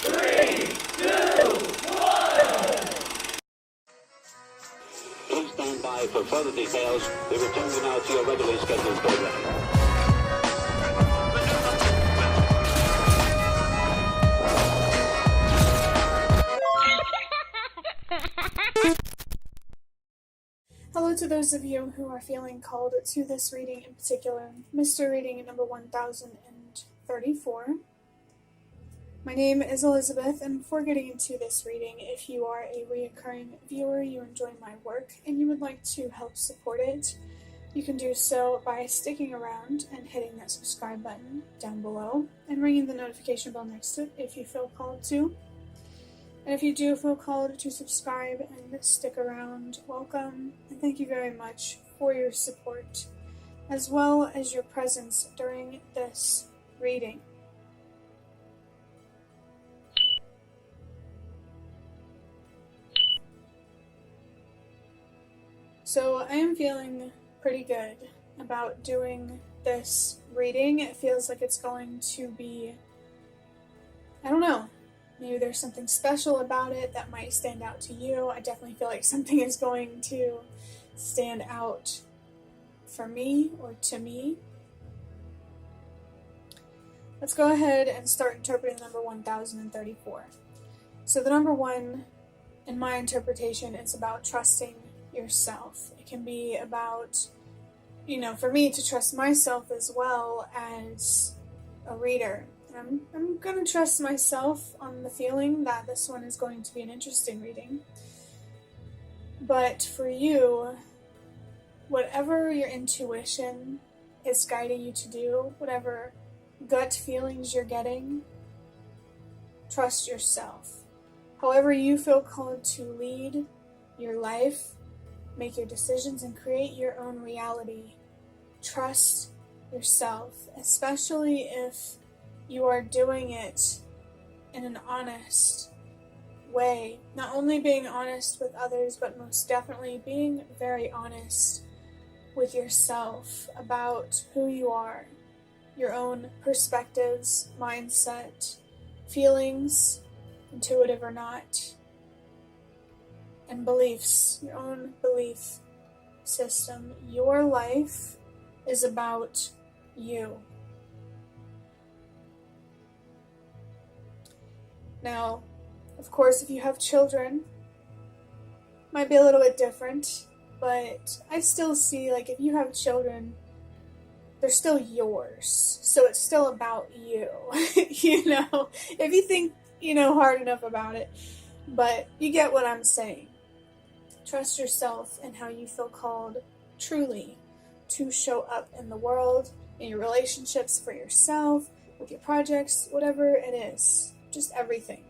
3, 2, 1. Please stand by for further details. We return you now to your regularly scheduled program. Hello to those of you who are feeling called to this reading in particular, Mystery Reading number 1034. My name is Elizabeth, and before getting into this reading, if you are a reoccurring viewer, you enjoy my work, and you would like to help support it, you can do so by sticking around and hitting that subscribe button down below, and ringing the notification bell next to it if you feel called to. And if you do feel called to subscribe and stick around, welcome, and thank you very much for your support, as well as your presence during this reading. So I am feeling pretty good about doing this reading. It feels like it's going to be, I don't know, maybe there's something special about it that might stand out to you. I definitely feel like something is going to stand out for me or to me. Let's go ahead and start interpreting number 1034. So the number 1, in my interpretation, is about trusting yourself. It can be about, for me to trust myself as well as a reader. I'm going to trust myself on the feeling that this one is going to be an interesting reading. But for you, whatever your intuition is guiding you to do, whatever gut feelings you're getting, trust yourself. However you feel called to lead your life, make your decisions, and create your own reality, trust yourself, especially if you are doing it in an honest way. Not only being honest with others, but most definitely being very honest with yourself about who you are, your own perspectives, mindset, feelings, intuitive or not, and beliefs, your own belief system. Your life is about you. Now, of course, if you have children, it might be a little bit different, but I still see, like, if you have children, they're still yours, so it's still about you, if you think, hard enough about it, but you get what I'm saying. Trust yourself and how you feel called truly to show up in the world, in your relationships, for yourself, with your projects, whatever it is. Just everything.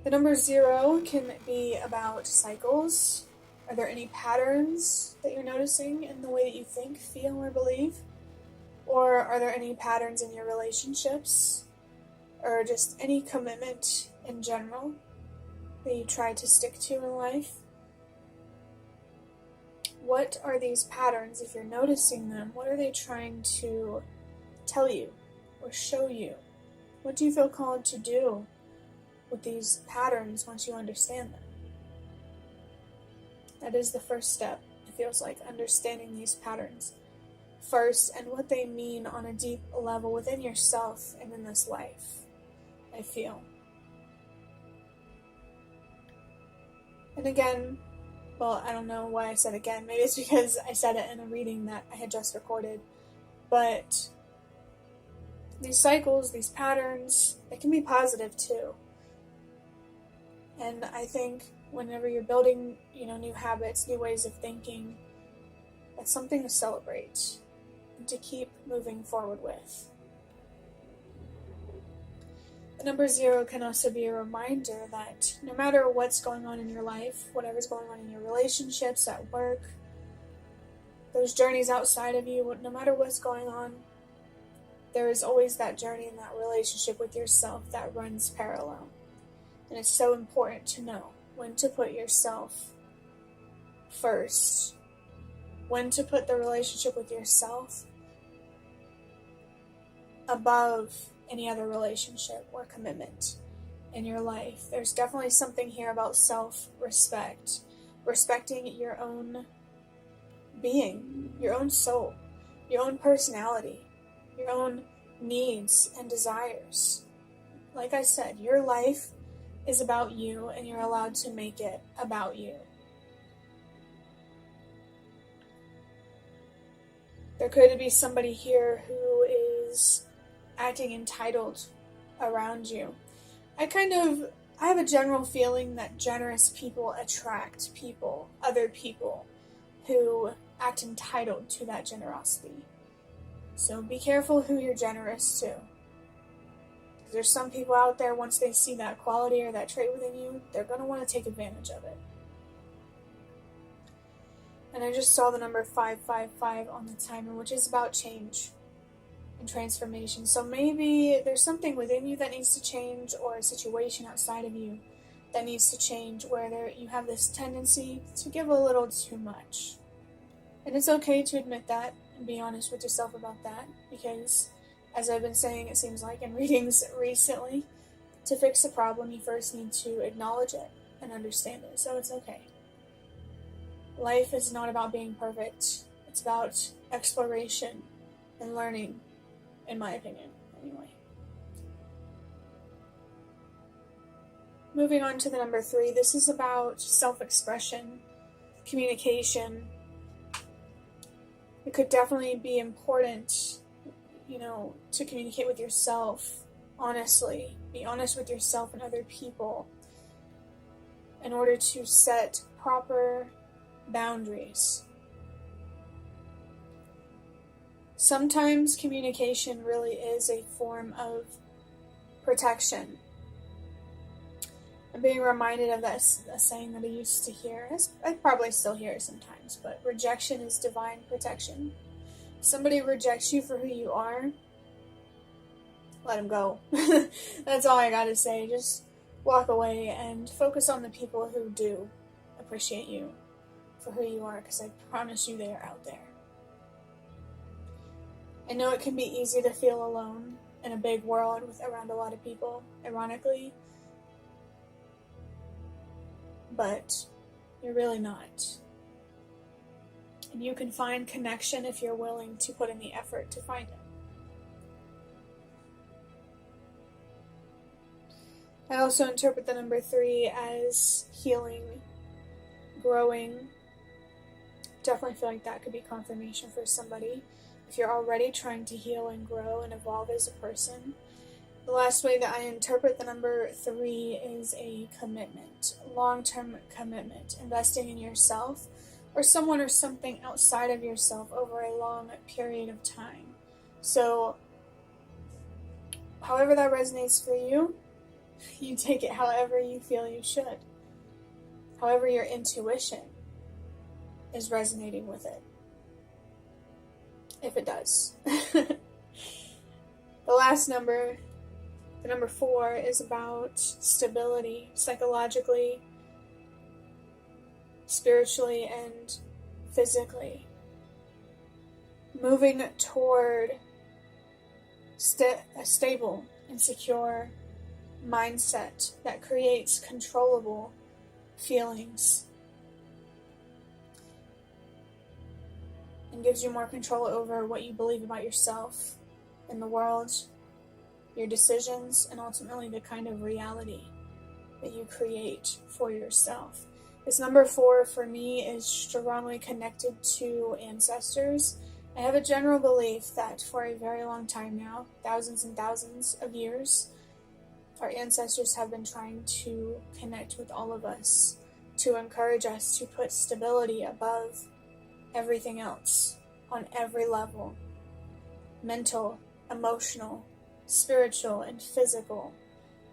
The number 0 can be about cycles. Are there any patterns that you're noticing in the way that you think, feel, or believe? Or are there any patterns in your relationships? Or just any commitment in general that you try to stick to in life? What are these patterns, if you're noticing them? What are they trying to tell you or show you? What do you feel called to do with these patterns once you understand them? That is the first step, it feels like, understanding these patterns first and what they mean on a deep level within yourself and in this life, I feel. And again, well, I don't know why I said again. Maybe it's because I said it in a reading that I had just recorded. But these cycles, these patterns, they can be positive too. And I think whenever you're building, new habits, new ways of thinking, that's something to celebrate and to keep moving forward with. The number 0 can also be a reminder that no matter what's going on in your life, whatever's going on in your relationships, at work, those journeys outside of you, no matter what's going on, there is always that journey and that relationship with yourself that runs parallel. And it's so important to know when to put yourself first, when to put the relationship with yourself above any other relationship or commitment in your life. There's definitely something here about self-respect, respecting your own being, your own soul, your own personality, your own needs and desires. Like I said, your life is about you, and you're allowed to make it about you. There could be somebody here who is acting entitled around you. I have a general feeling that generous people attract people, other people, who act entitled to that generosity. So be careful who you're generous to. There's some people out there, once they see that quality or that trait within you, they're going to want to take advantage of it. And I just saw the number 555 on the timer, which is about change and transformation. So maybe there's something within you that needs to change, or a situation outside of you that needs to change, where you have this tendency to give a little too much. And it's okay to admit that and be honest with yourself about that, because as I've been saying, it seems like in readings recently, to fix a problem, you first need to acknowledge it and understand it. So it's okay. Life is not about being perfect. It's about exploration and learning, in my opinion, anyway. Moving on to the number 3, this is about self-expression, communication. It could definitely be important, to communicate with yourself honestly. Be honest with yourself and other people in order to set proper boundaries. Sometimes communication really is a form of protection. I'm being reminded of a saying that I used to hear. I probably still hear it sometimes, but rejection is divine protection. Somebody rejects you for who you are, let them go. That's all I gotta say. Just walk away and focus on the people who do appreciate you for who you are, because I promise you they are out there. I know it can be easy to feel alone in a big world around a lot of people, ironically, but you're really not. And you can find connection if you're willing to put in the effort to find it. I also interpret the number 3 as healing, growing. Definitely feel like that could be confirmation for somebody if you're already trying to heal and grow and evolve as a person. The last way that I interpret the number 3 is a commitment, long-term commitment, investing in yourself or someone or something outside of yourself over a long period of time. So, however that resonates for you, you take it however you feel you should. However your intuition is resonating with it. If it does. The last number, the number 4, is about stability, psychologically, spiritually, and physically. Moving toward a stable and secure mindset that creates controllable feelings and gives you more control over what you believe about yourself and the world, your decisions, and ultimately the kind of reality that you create for yourself. This number 4 for me is strongly connected to ancestors. I have a general belief that for a very long time now, thousands and thousands of years, our ancestors have been trying to connect with all of us, to encourage us to put stability above everything else on every level. Mental, emotional, spiritual, and physical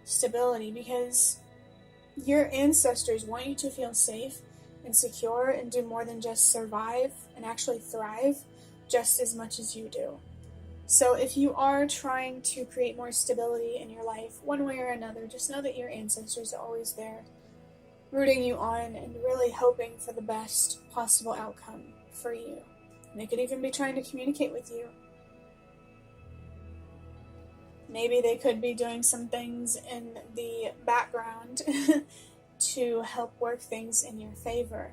stability, because your ancestors want you to feel safe and secure and do more than just survive and actually thrive just as much as you do. So if you are trying to create more stability in your life, one way or another, just know that your ancestors are always there, rooting you on and really hoping for the best possible outcome for you. And they could even be trying to communicate with you. Maybe they could be doing some things in the background to help work things in your favor.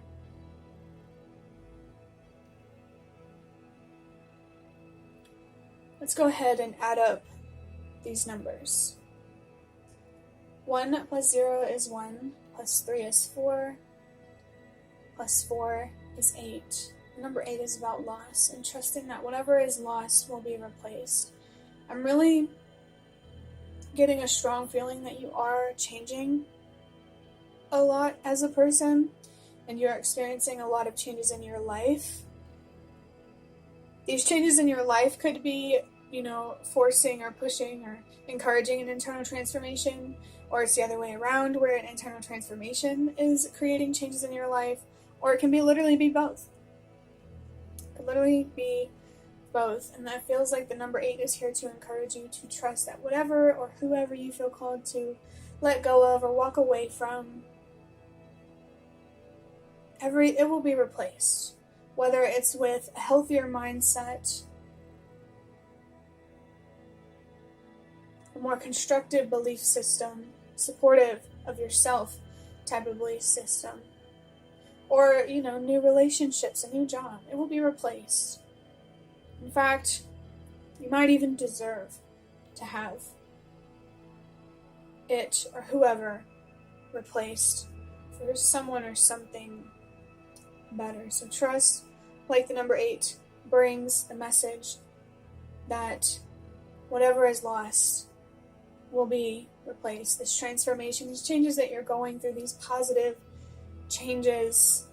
Let's go ahead and add up these numbers. 1 plus 0 is 1, plus 3 is 4, plus 4 is 8. Number 8 is about loss, and trusting that whatever is lost will be replaced. I'm really getting a strong feeling that you are changing a lot as a person, and you're experiencing a lot of changes in your life. These changes in your life could be, forcing or pushing or encouraging an internal transformation, or it's the other way around where an internal transformation is creating changes in your life, or it can literally be both. It could literally be both, and that feels like the number 8 is here to encourage you to trust that whatever or whoever you feel called to let go of or walk away from, it will be replaced. Whether it's with a healthier mindset, a more constructive belief system, supportive of yourself type of belief system, or, new relationships, a new job, it will be replaced. In fact, you might even deserve to have it or whoever replaced for someone or something better. So trust, like the number 8, brings the message that whatever is lost will be replaced. This transformation, these changes that you're going through, these positive changes,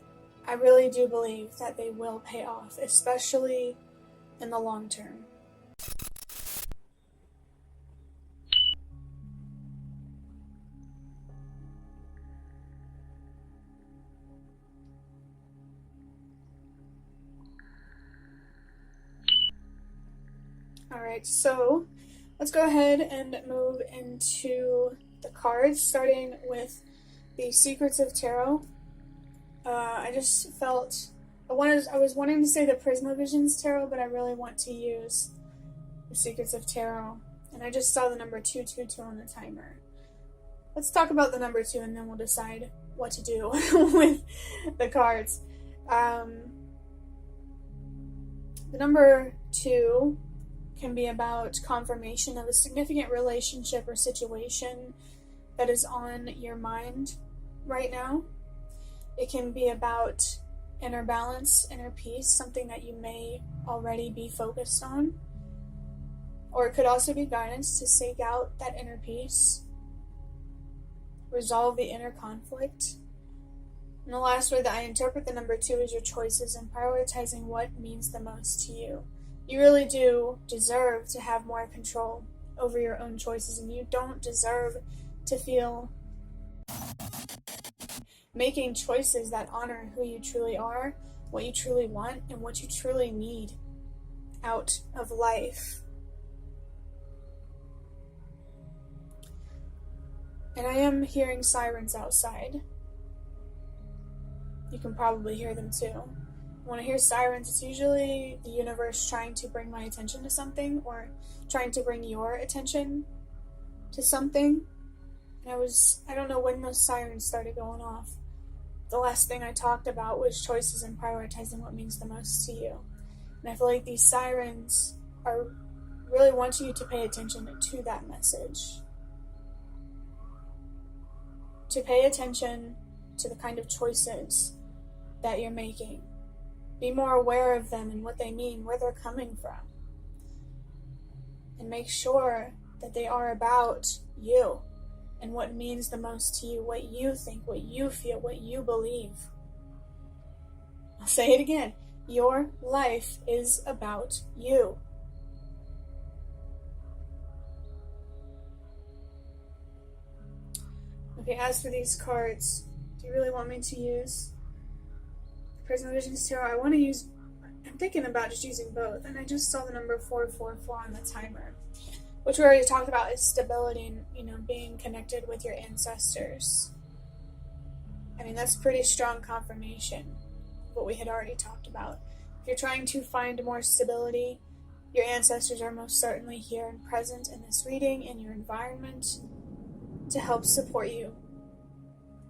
I really do believe that they will pay off, especially in the long term. Alright, so let's go ahead and move into the cards, starting with the Secrets of Tarot. I just felt I was wanting to say the Prisma Visions Tarot, but I really want to use the Secrets of Tarot. And I just saw the number 222 on the timer. Let's talk about the number 2 and then we'll decide what to do with the cards. The number 2 can be about confirmation of a significant relationship or situation that is on your mind right now. It can be about inner balance, inner peace, something that you may already be focused on. Or it could also be guidance to seek out that inner peace, resolve the inner conflict. And the last way that I interpret the number 2 is your choices and prioritizing what means the most to you. You really do deserve to have more control over your own choices, and you don't deserve to feel making choices that honor who you truly are, what you truly want, and what you truly need out of life. And I am hearing sirens outside. You can probably hear them too. When I hear sirens, it's usually the universe trying to bring my attention to something, or trying to bring your attention to something. And I don't know when those sirens started going off. The last thing I talked about was choices and prioritizing what means the most to you. And I feel like these sirens are really wanting you to pay attention to that message. To pay attention to the kind of choices that you're making. Be more aware of them and what they mean, where they're coming from. And make sure that they are about you and what means the most to you, what you think, what you feel, what you believe. I'll say it again. Your life is about you. Okay, as for these cards, do you really want me to use the Prisma Visions Tarot? I'm thinking about just using both, and I just saw the number 444 on the timer, which we already talked about is stability and, being connected with your ancestors. I mean, that's pretty strong confirmation of what we had already talked about. If you're trying to find more stability Your ancestors are most certainly here and present in this reading, in your environment, to help support you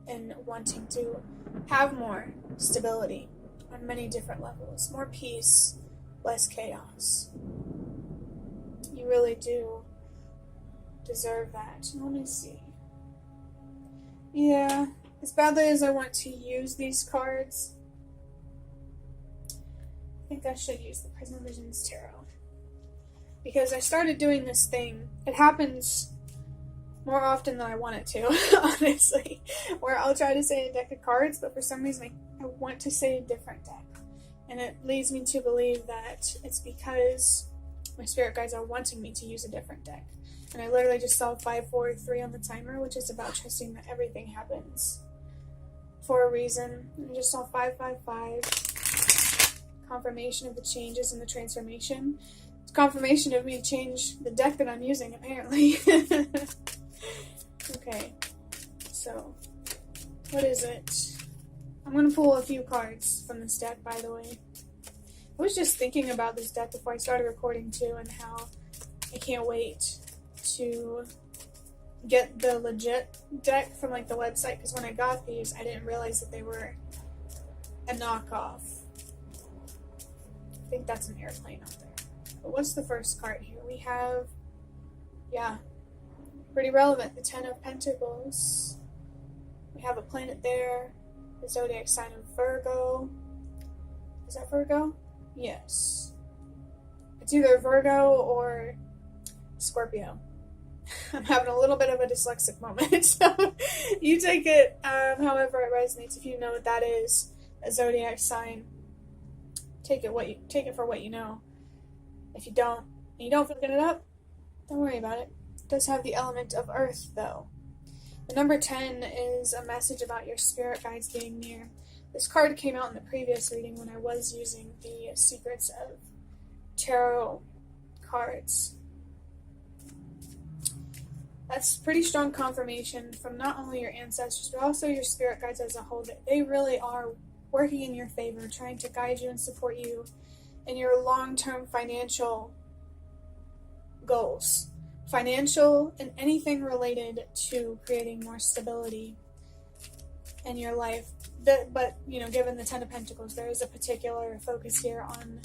in wanting to have more stability on many different levels, more peace, less chaos. You really do deserve that. Let me see. Yeah, as badly as I want to use these cards, I think I should use the Prisma Visions Tarot. Because I started doing this thing. It happens more often than I want it to, honestly. Where I'll try to say a deck of cards, but for some reason I want to say a different deck. And it leads me to believe that it's because my spirit guides are wanting me to use a different deck. And I literally just saw 543 on the timer, which is about trusting that everything happens for a reason. And I just saw 555. Confirmation of the changes and the transformation. It's confirmation of me change the deck that I'm using, apparently. Okay, so what is it? I'm going to pull a few cards from this deck, by the way. I was just thinking about this deck before I started recording too, and how I can't wait to get the legit deck from like the website, because when I got these I didn't realize that they were a knockoff. I think that's an airplane up there. But what's the first card here? We have, yeah, pretty relevant, the Ten of Pentacles. We have a planet there, the zodiac sign of Virgo. Is that Virgo? Yes. It's either Virgo or Scorpio. I'm having a little bit of a dyslexic moment, so you take it however it resonates. If you know what that is, a zodiac sign, take it for what you know. If you don't, and you don't feel looking it up, don't worry about it. It does have the element of earth, though. The number 10 is a message about your spirit guides being near. This card came out in the previous reading when I was using the Secrets of Tarot cards. That's pretty strong confirmation from not only your ancestors, but also your spirit guides as a whole, that they really are working in your favor, trying to guide you and support you in your long-term financial goals. Financial and anything related to creating more stability in your life. But, you know, given the Ten of Pentacles, there is a particular focus here on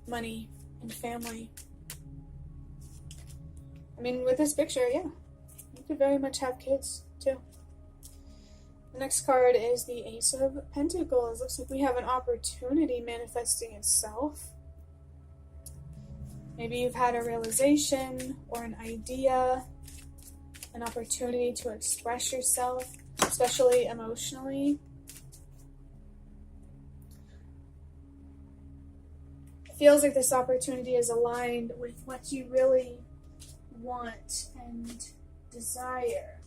money and family. I mean, with this picture, yeah, you could very much have kids, too. The next card is the Ace of Pentacles. Looks like we have an opportunity manifesting itself. Maybe you've had a realization or an idea, an opportunity to express yourself, especially emotionally. It feels like this opportunity is aligned with what you really want and desire.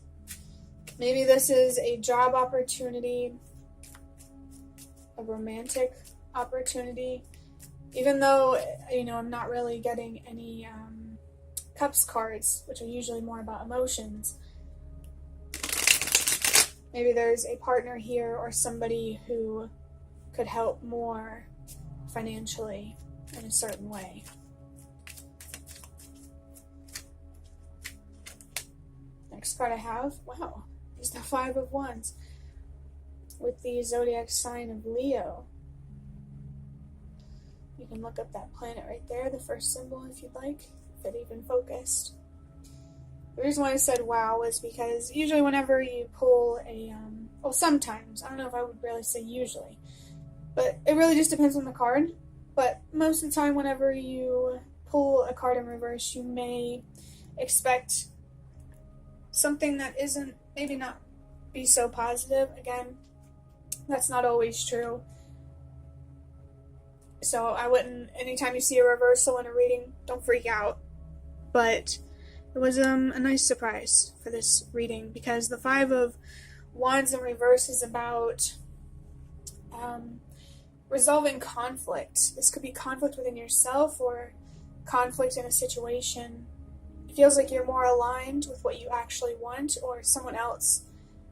Maybe this is a job opportunity, a romantic opportunity. Even though, you know, I'm not really getting any Cups cards, which are usually more about emotions. Maybe there's a partner here or somebody who could help more financially in a certain way. Next card I have, wow, is the Five of Wands with the zodiac sign of Leo. You can look up that planet right there, the first symbol, if you'd like, if it even focused. The reason why I said wow was because usually whenever you pull a, well, sometimes, I don't know if I would really say usually, but it really just depends on the card. But most of the time, whenever you pull a card in reverse, you may expect something that isn't, maybe not be so positive. Again, that's not always true. So I wouldn't, anytime you see a reversal in a reading, don't freak out. But it was a nice surprise for this reading, because the Five of Wands in reverse is about resolving conflict. This could be conflict within yourself or conflict in a situation. It feels like you're more aligned with what you actually want, or someone else.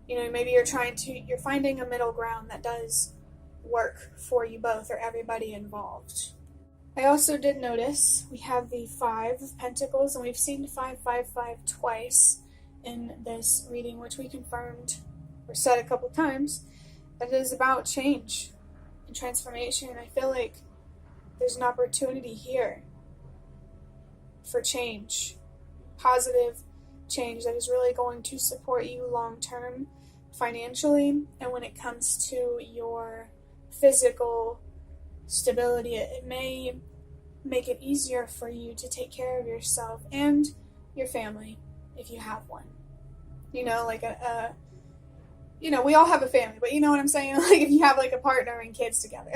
You know, maybe you're finding a middle ground that does work for you both or everybody involved. I also did notice we have the Five of Pentacles, and we've seen 555 twice in this reading, which we confirmed or said a couple times, that it is about change and transformation. And I feel like there's an opportunity here for change, positive change that is really going to support you long term financially, and when it comes to your physical stability, it may make it easier for you to take care of yourself and your family if you have one. You know, like we all have a family, but you know what I'm saying? Like if you have like a partner and kids together.